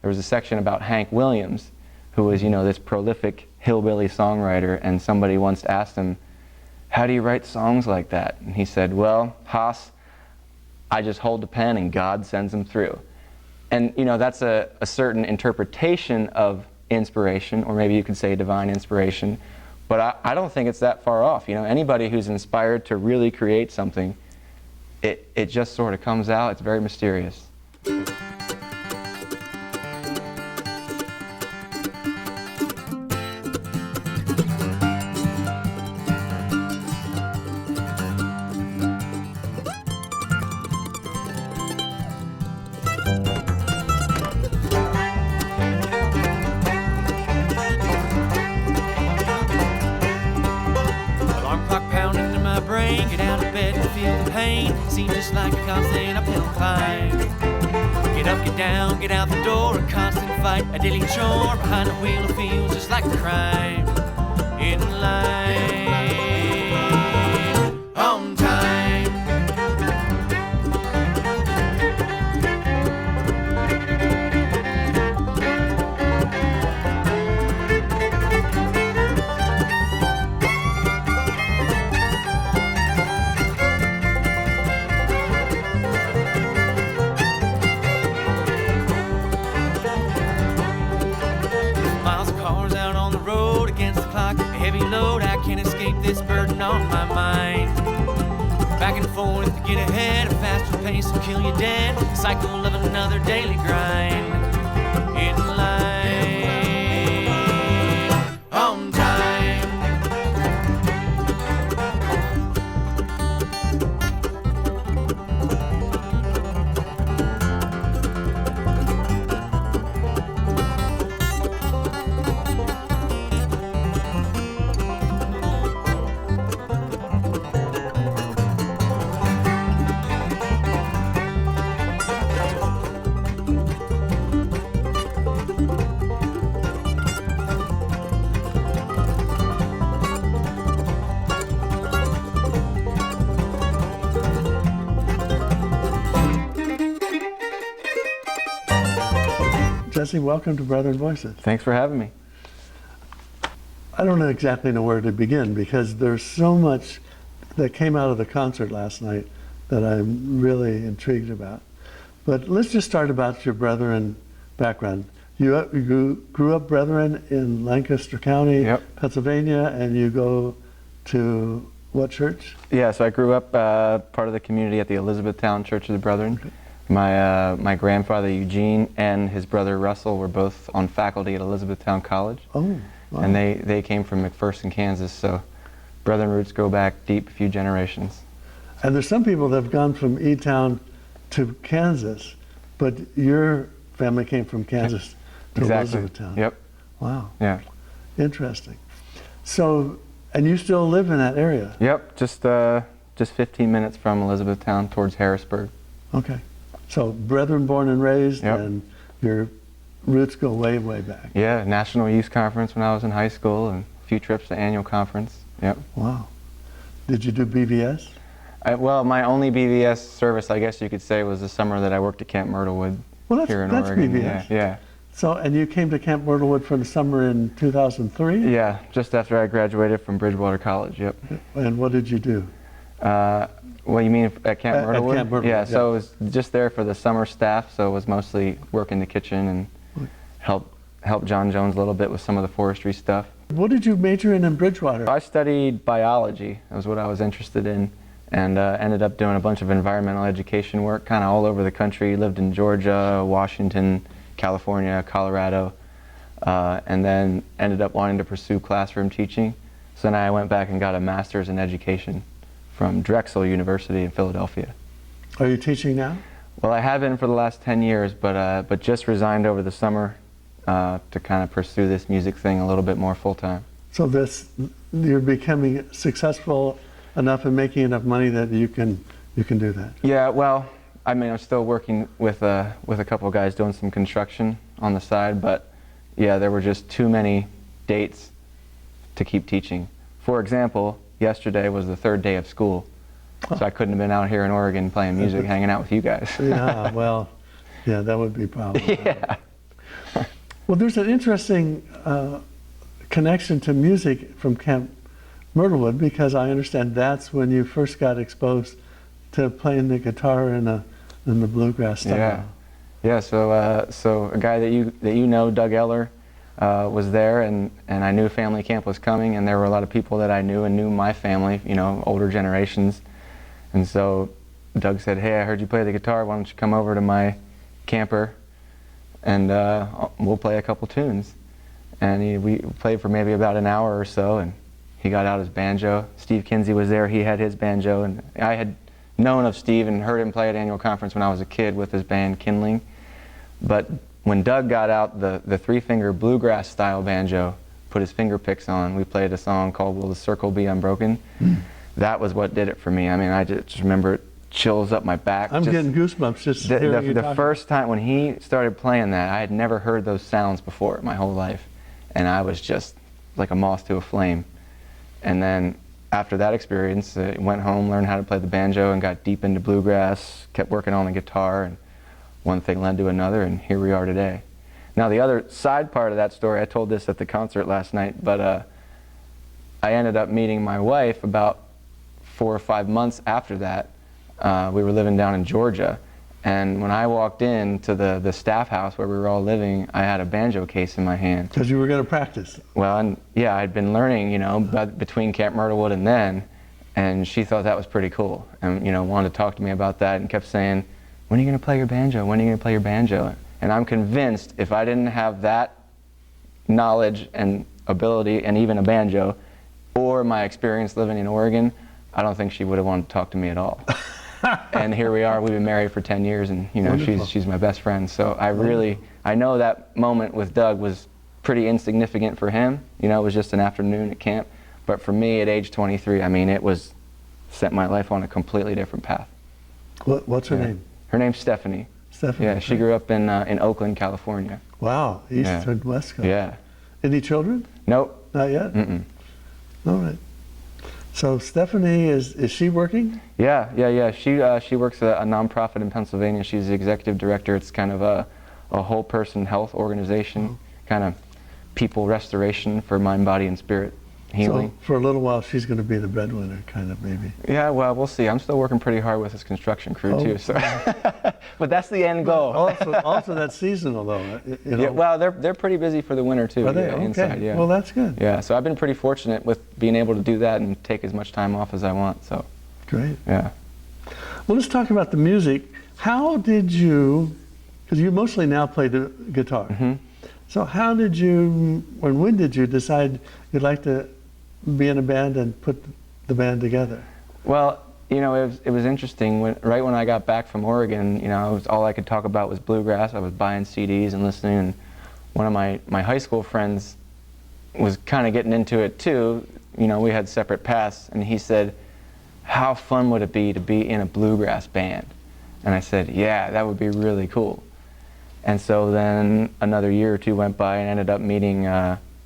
there was a section about Hank Williams, who was, you know, this prolific hillbilly songwriter, and somebody once asked him, how do you write songs like that? And he said, well, Haas, I just hold the pen and God sends them through. And, you know, that's a certain interpretation of inspiration, or maybe you could say divine inspiration, but I don't think it's that far off. You know, anybody who's inspired to really create something, it just sort of comes out. It's very mysterious. Get out of bed and feel the pain. Seems just like a constant uphill climb. Get up, get down, get out the door. A constant fight, a daily chore. Behind the wheel it feels just like a crime. In line, on time. Heavy load, I can't escape this burden on my mind. Back and forth to get ahead, a faster pace will kill you dead. Cycle of another daily grind. In line, on time. Jesse, welcome to Brethren Voices. Thanks for having me. I don't exactly know where to begin because there's so much that came out of the concert last night that I'm really intrigued about. But let's just start about your Brethren background. You grew up Brethren in Lancaster County, Yep. Pennsylvania, and you go to what church? Yeah, so I grew up part of the community at the Elizabethtown Church of the Brethren. Okay. My grandfather Eugene and his brother Russell were both on faculty at Elizabethtown College. Oh, wow. And they came from McPherson, Kansas, so Brethren roots go back deep, a few generations. And there's some people that have gone from E-Town to Kansas, but your family came from Kansas to Exactly. Elizabethtown. Yep. Wow. Yeah. Interesting. So, and you still live in that area? Yep. Just 15 minutes from Elizabethtown towards Harrisburg. Okay. So, Brethren born and raised, Yep. and your roots go way, way back. Yeah. National Youth Conference when I was in high school, and a few trips to annual conference. Yep. Wow. Did you do BVS? Well, my only BVS service, I guess you could say, was the summer that I worked at Camp Myrtlewood Well, here in that's Oregon. BVS. Yeah. So, and you came to Camp Myrtlewood for the summer in 2003? Yeah, just after I graduated from Bridgewater College, yep. And what did you do? Well, you mean at Camp Myrtlewood? Camp Myrtlewood, yeah, yeah. so it was just there for the summer staff, so it was mostly work in the kitchen and help John Jones a little bit with some of the forestry stuff. What did you major in Bridgewater? I studied biology, that was what I was interested in, and ended up doing a bunch of environmental education work kind of all over the country. Lived in Georgia, Washington, California, Colorado, and then ended up wanting to pursue classroom teaching. So then I went back and got a master's in education from Drexel University in Philadelphia. Are you teaching now? Well, I have been for the last 10 years, but just resigned over the summer to kind of pursue this music thing a little bit more full-time. So you're becoming successful enough and making enough money that you can do that? Yeah, well, I mean, I'm still working with a couple of guys doing some construction on the side, but yeah, there were just too many dates to keep teaching. For example, yesterday was the third day of school, so I couldn't have been out here in Oregon playing music, hanging out with you guys. Yeah, well, yeah, that would be a problem. Yeah. Well, there's an interesting connection to music from Camp Myrtlewood, because I understand that's when you first got exposed to playing the guitar in the bluegrass style. Yeah. So a guy that you know, Doug Eller, was there, and I knew family camp was coming, and there were a lot of people that I knew and knew my family, you know, older generations. And so Doug said, "Hey, I heard you play the guitar. Why don't you come over to my camper, and we'll play a couple tunes." And we played for maybe about an hour or so, and he got out his banjo. Steve Kinsey was there. He had his banjo, and I had known of Steve and heard him play at annual conference when I was a kid with his band Kindling. But when Doug got out the three-finger bluegrass style banjo, put his finger picks on, we played a song called "Will the Circle Be Unbroken?" That was what did it for me. I mean, I just remember it chills up my back. I'm getting goosebumps just hearing you the talking. first time when he started playing that, I had never heard those sounds before my whole life, and I was just like a moth to a flame. And then after that experience, I went home, learned how to play the banjo, and got deep into bluegrass, kept working on the guitar, and one thing led to another, and here we are today. Now, the other side part of that story, I told this at the concert last night, but I ended up meeting my wife about 4 or 5 months after that. We were living down in Georgia, and when I walked into the staff house where we were all living, I had a banjo case in my hand. Because you were going to practice. Well, and yeah, I'd been learning, you know, between Camp Myrtlewood and then, and she thought that was pretty cool, and you know, wanted to talk to me about that, and kept saying, "When are you going to play your banjo? When are you going to play your banjo?" And I'm convinced if I didn't have that knowledge and ability, and even a banjo, or my experience living in Oregon, I don't think she would have wanted to talk to me at all. And here we are. We've been married for 10 years, and you know, she's my best friend. So I know that moment with Doug was pretty insignificant for him. You know, it was just an afternoon at camp. But for me, at age 23, I mean, it was set my life on a completely different path. What's her name? Her name's Stephanie. Stephanie. Yeah, she grew up in Oakland, California. Wow, East and West Coast. Yeah. Any children? Nope. Not yet? Mm-mm. All right. So Stephanie, is she working? Yeah. She works at a nonprofit in Pennsylvania. She's the executive director. It's kind of a whole person health organization, kind of people restoration for mind, body, and spirit healing. So for a little while, she's going to be the breadwinner, kind of, maybe. Yeah, well, we'll see. I'm still working pretty hard with this construction crew too. So, but that's the end goal. Also, that's seasonal, though. You know? Yeah, well, they're pretty busy for the winter too. Are they? Yeah, Okay. inside, yeah. Well, that's good. Yeah, so I've been pretty fortunate with being able to do that and take as much time off as I want. So. Great. Yeah. Well, let's talk about the music. How did you? Because you mostly now play the guitar. Mm-hmm. So how did you, or when did you decide you'd like to be in a band and put the band together? Well, you know, it was interesting. Right when I got back from Oregon, you know, all I could talk about was bluegrass. I was buying CDs and listening, and one of my high school friends was kind of getting into it too. You know, we had separate paths, and he said, "How fun would it be to be in a bluegrass band?" And I said, "Yeah, that would be really cool." And so then another year or two went by, and ended up meeting,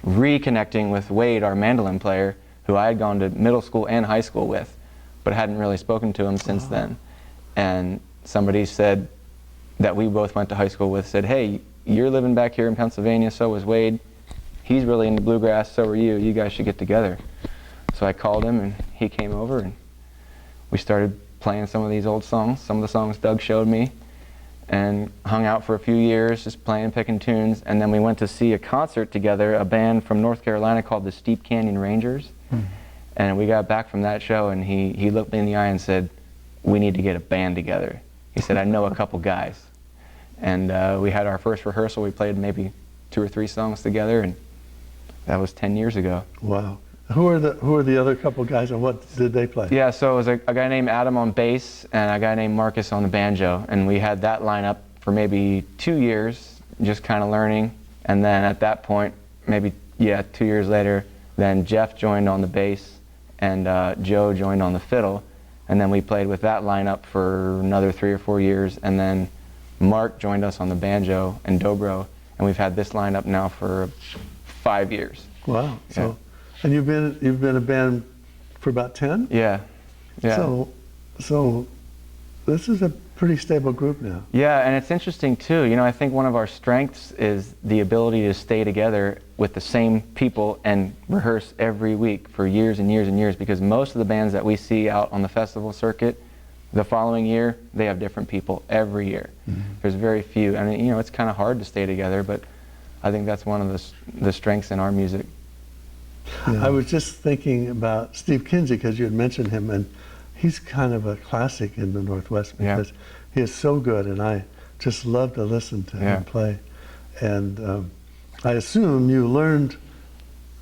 reconnecting with Wade, our mandolin player, who I had gone to middle school and high school with, but hadn't really spoken to him since then. And somebody said that we both went to high school with said, "Hey, you're living back here in Pennsylvania, so was Wade. He's really into bluegrass, so are you. You guys should get together." So I called him, and he came over, and we started playing some of these old songs, some of the songs Doug showed me, and hung out for a few years just playing, picking tunes. And then we went to see a concert together, a band from North Carolina called the Steep Canyon Rangers. And we got back from that show, and he looked me in the eye and said, "We need to get a band together." He said, "I know a couple guys." And we had our first rehearsal. We played maybe 2 or 3 songs together, and that was 10 years ago. Wow. Who are the other couple guys, and what did they play? Yeah, so it was a guy named Adam on bass and a guy named Marcus on the banjo, and we had that lineup for maybe 2 years, just kind of learning. And then at that point, maybe 2 years later, then Jeff joined on the bass, and Joe joined on the fiddle, and then we played with that lineup for another 3 or 4 years, and then Mark joined us on the banjo and dobro, and we've had this lineup now for 5 years. Wow. Yeah. So, and you've been a band for about 10? Yeah. So this is a pretty stable group now. Yeah, and it's interesting too. You know, I think one of our strengths is the ability to stay together with the same people and rehearse every week for years and years and years, because most of the bands that we see out on the festival circuit the following year, they have different people every year. There's very few. I mean, you know, it's kind of hard to stay together, but I think that's one of the strengths in our music. I was just thinking about Steve Kinsey, because you had mentioned him, and he's kind of a classic in the Northwest because he is so good, and I just love to listen to him play. And I assume you learned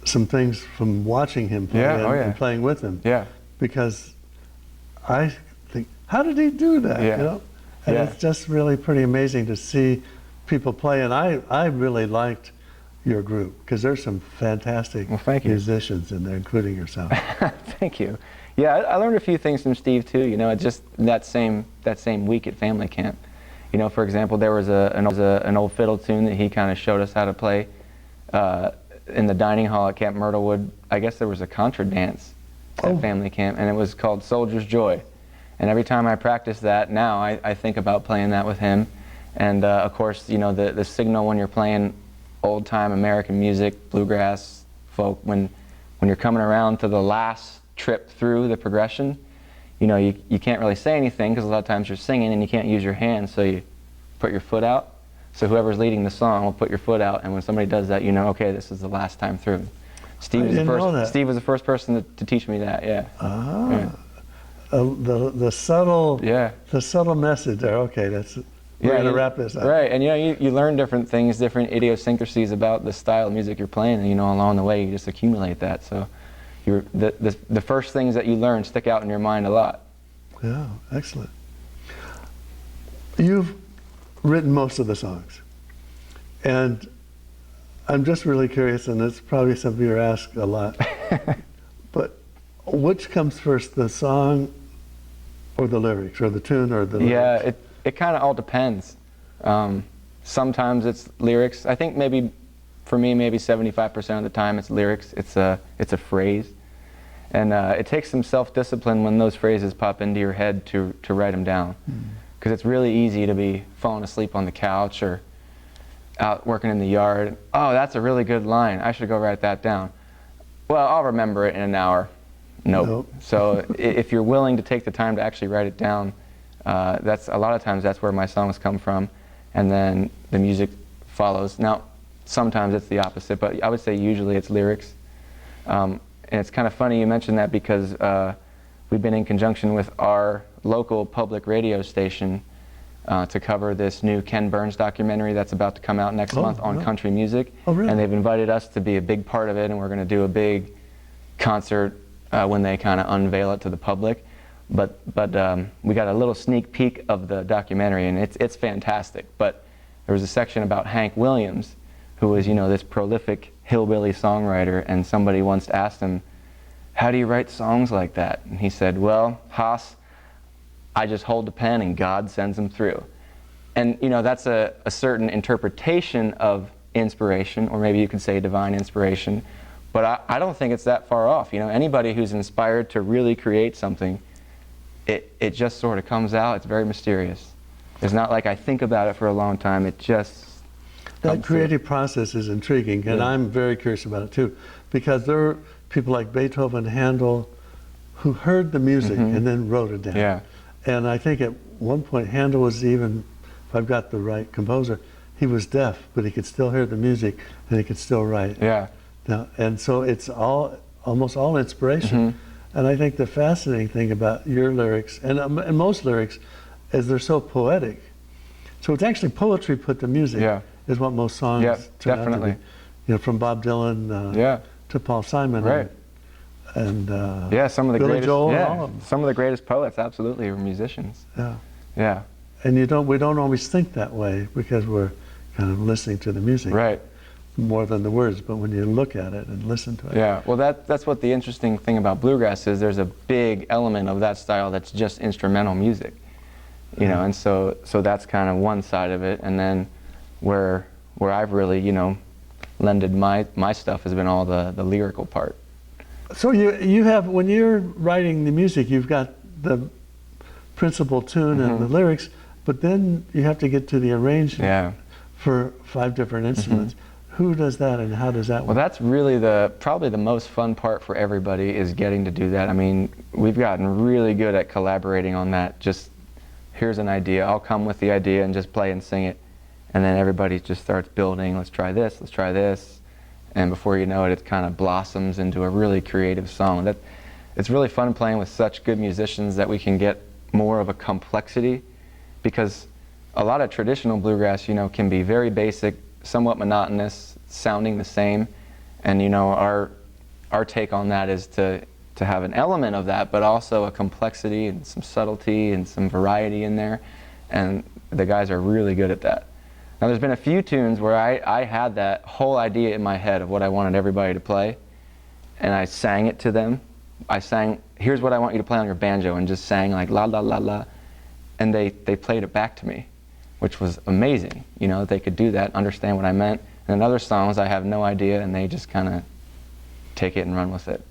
some things from watching him play and playing with him. Yeah. Because I think, how did he do that? You know? And it's just really pretty amazing to see people play. And I really liked your group, because there's some fantastic musicians in there, including yourself. Thank you. Yeah, I learned a few things from Steve too. You know, just that same week at family camp. You know, for example, there was an old fiddle tune that he kind of showed us how to play in the dining hall at Camp Myrtlewood. I guess there was a contra dance at family camp, and it was called Soldier's Joy. And every time I practice that now, I think about playing that with him. And of course, you know, the signal when you're playing old-time American music, bluegrass, folk, when you're coming around to the last trip through the progression, you know, you can't really say anything, because a lot of times you're singing and you can't use your hands, so you put your foot out. So whoever's leading the song will put your foot out, and when somebody does that, you know, okay, this is the last time through. Steve was the first person to teach me that. The subtle message there. Okay, we're gonna wrap this up. Right, and you know, you learn different things, different idiosyncrasies about the style of music you're playing, and you know, along the way you just accumulate that. So the first things that you learn stick out in your mind a lot. Yeah, excellent. You've written most of the songs, and I'm just really curious, and it's probably something you're asked a lot, but which comes first, the song or the lyrics, or the tune or the lyrics? Yeah, it kind of all depends. Sometimes it's lyrics. I think maybe, for me, maybe 75% of the time it's lyrics. It's a phrase. And it takes some self-discipline when those phrases pop into your head to write them down. Because it's really easy to be falling asleep on the couch or out working in the yard. Oh, that's a really good line. I should go write that down. Well, I'll remember it in an hour. Nope. So if you're willing to take the time to actually write it down, that's a lot of times that's where my songs come from, and then the music follows. Now, sometimes it's the opposite, but I would say usually it's lyrics. And it's kind of funny you mentioned that, because we've been in conjunction with our local public radio station to cover this new Ken Burns documentary that's about to come out next month on country music. Oh, really? And they've invited us to be a big part of it, and we're going to do a big concert when they kind of unveil it to the public. But we got a little sneak peek of the documentary, and it's fantastic. But there was a section about Hank Williams, who was, you know, this prolific hillbilly songwriter, and somebody once asked him, how do you write songs like that? And he said, well, Haas, I just hold the pen and God sends them through. And, you know, that's a certain interpretation of inspiration, or maybe you could say divine inspiration, but I don't think it's that far off. You know, anybody who's inspired to really create something, it just sort of comes out. It's very mysterious. It's not like I think about it for a long time. It just that creative process is intriguing, and I'm very curious about it too, because there are people like Beethoven, Handel, who heard the music and then wrote it down. Yeah. And I think at one point Handel was even, if I've got the right composer, he was deaf, but he could still hear the music and he could still write. Yeah. Now, and so it's almost all inspiration. And I think the fascinating thing about your lyrics, and most lyrics, is they're so poetic. So it's actually poetry put to music, is what most songs turn out to be. You know, from Bob Dylan to Paul Simon. Right. And some of the Billy greatest, Joel, all of them. Some of the greatest poets absolutely are musicians. Yeah. And we don't always think that way, because we're kind of listening to the music. Right. More than the words, but when you look at it and listen to it. Yeah, well that's what the interesting thing about bluegrass is. There's a big element of that style that's just instrumental music. You know, and so that's kind of one side of it, and then where I've really, you know, lended my stuff has been all the lyrical part. So you have, when you're writing the music, you've got the principal tune and the lyrics, But then you have to get to the arrangement Yeah. for 5 different instruments. Who does that and how does that Well, work? that's really probably the most fun part for everybody, is getting to do that. I mean, we've gotten really good at collaborating on that. Just, here's an idea, I'll come with the idea and just play and sing it. And then everybody just starts building, let's try this. And before you know it, it kind of blossoms into a really creative song. It's really fun playing with such good musicians that we can get more of a complexity, because a lot of traditional bluegrass, you know, can be very basic, somewhat monotonous, sounding the same. And, you know, our take on that is to have an element of that, but also a complexity and some subtlety and some variety in there. And the guys are really good at that. Now, there's been a few tunes where I had that whole idea in my head of what I wanted everybody to play, and I sang it to them. I sang, here's what I want you to play on your banjo, and just sang like la la la la, and they played it back to me, which was amazing, you know, that they could do that, understand what I meant. And in other songs I have no idea, and they just kind of take it and run with it.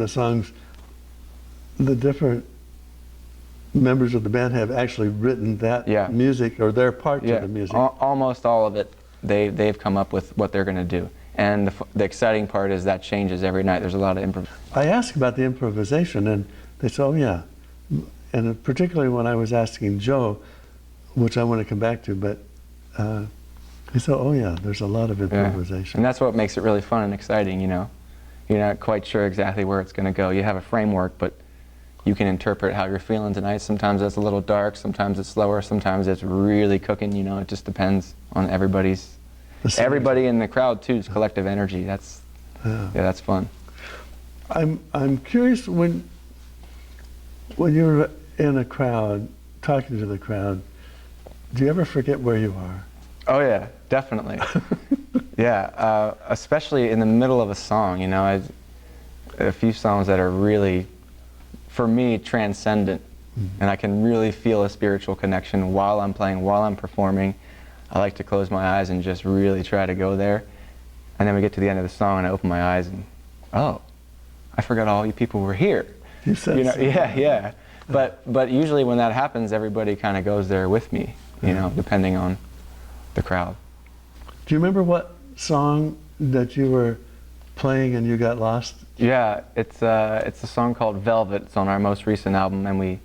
the songs, the different members of the band have actually written that music or their part to the music. Almost all of it, they've come up with what they're going to do. And the exciting part is that changes every night. There's a lot of improvisation. I asked about the improvisation, and they said, oh yeah. And particularly when I was asking Joe, which I want to come back to, but he said, oh yeah, there's a lot of improvisation. And that's what makes it really fun and exciting, you know. You're not quite sure exactly where it's going to go. You have a framework, but you can interpret how you're feeling tonight. Sometimes it's a little dark, sometimes it's slower, sometimes it's really cooking, you know. It just depends on everybody in the crowd too's collective energy. That's that's fun. I'm curious, when you're in a crowd, talking to the crowd, do you ever forget where you are? Oh yeah, definitely. Yeah, especially in the middle of a song, you know. A few songs that are really, for me, transcendent, and I can really feel a spiritual connection while I'm playing, while I'm performing. I like to close my eyes and just really try to go there. And then we get to the end of the song and I open my eyes and, oh, I forgot all you people were here. You said so. Yeah. But usually when that happens, everybody kind of goes there with me, you know, depending on the crowd. Do you remember what song that you were playing and you got lost? Yeah, it's a song called Velvet. It's on our most recent album, and we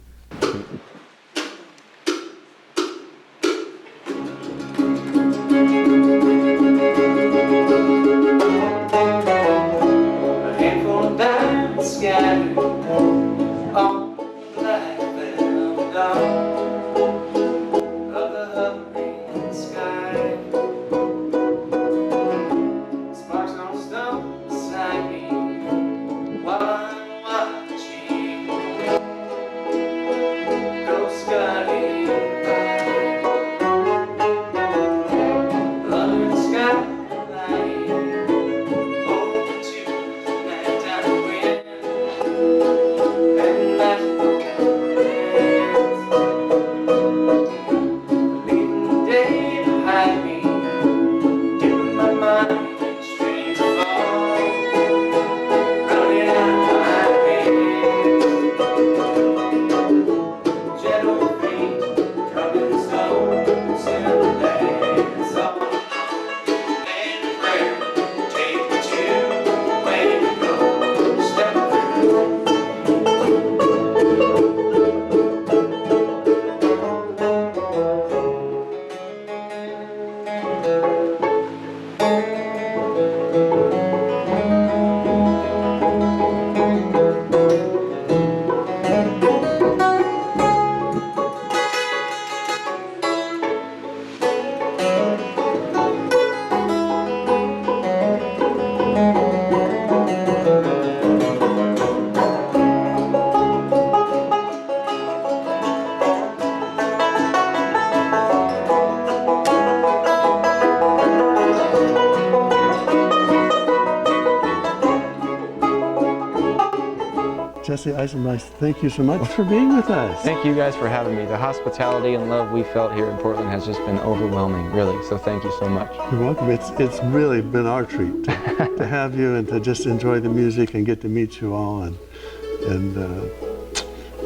Jesse Eisenbise, thank you so much for being with us. Thank you guys for having me. The hospitality and love we felt here in Portland has just been overwhelming, really. So thank you so much. You're welcome. It's really been our treat to have you and to just enjoy the music and get to meet you all, and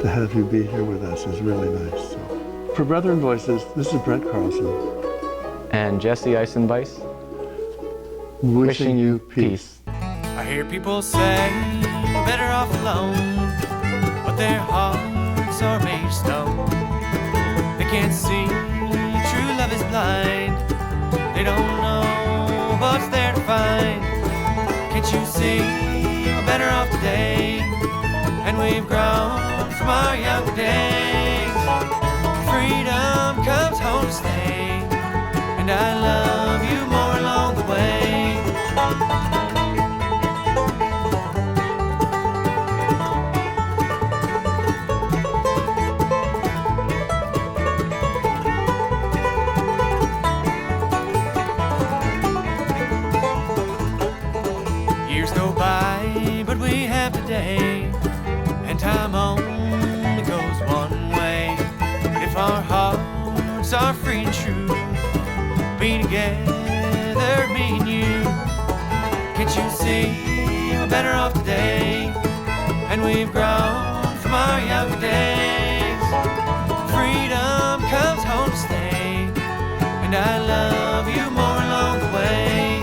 to have you be here with us is really nice. So, for Brethren Voices, this is Brent Carlson. And Jesse Eisenbise, wishing you peace. I hear people say we're better off alone, but their hearts are made of stone. They can't see true love is blind. They don't know what's there to find. Can't you see we're better off today, and we've grown from our young days. Freedom comes home to stay, and I love you more along the way. Today, and time only goes one way. If our hearts are free and true, be together, me and you. Can't you see we're better off today, we've grown from our young days. Freedom comes home to stay, and I love you more along the way.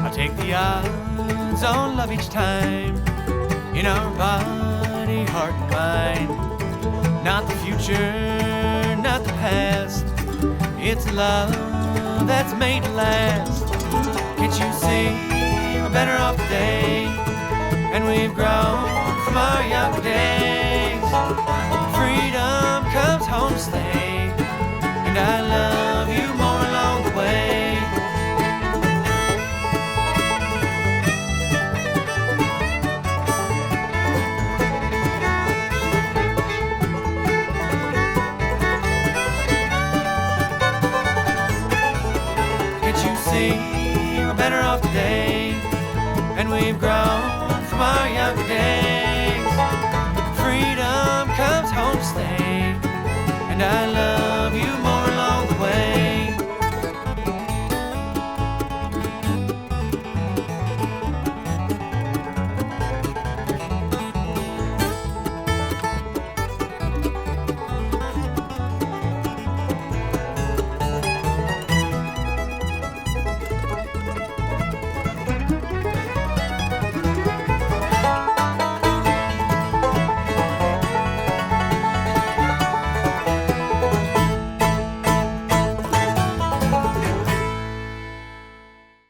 I take the odds on love each time, in our body, heart, and mind. Not the future, not the past, it's love that's made to last. Can't you see we're better off today, and we've grown from our young days. Freedom comes home to stay, and I love you more along the way. Can't you see we're better off today, and we've grown